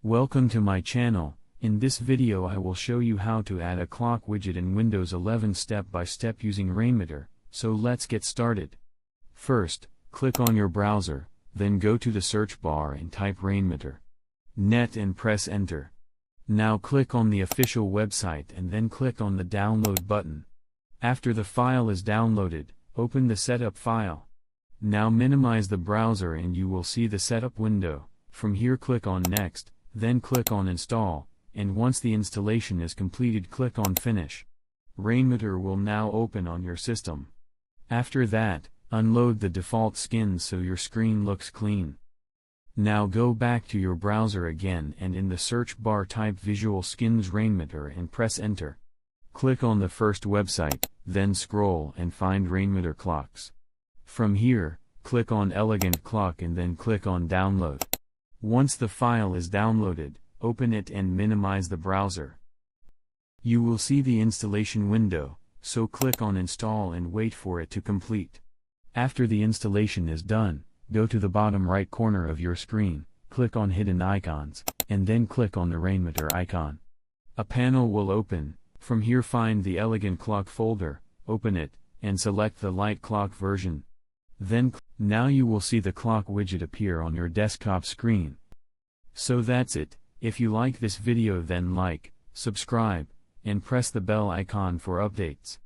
Welcome to my channel. In this video I will show you how to add a clock widget in Windows 11 step by step using Rainmeter, so let's get started. First, click on your browser, then go to the search bar and type Rainmeter. Net and press enter. Now click on the official website and then click on the download button. After the file is downloaded, open the setup file. Now minimize the browser and you will see the setup window. From here click on next, then click on install, and once the installation is completed click on finish. Rainmeter will now open on your system. After that, unload the default skins so your screen looks clean. Now go back to your browser again and in the search bar type Visual Skins Rainmeter and press enter. Click on the first website, then scroll and find Rainmeter clocks. From here, click on Elegant Clock and then click on download. Once the file is downloaded, open it and minimize the browser. You will see the installation window, so click on install and wait for it to complete. After the installation is done, go to the bottom right corner of your screen, click on hidden icons, and then click on the Rainmeter icon. A panel will open. From here find the Elegant Clock folder, open it, and select the light clock version. Then now you will see the clock widget appear on your desktop screen. So that's it. If you like this video then like, subscribe, and press the bell icon for updates.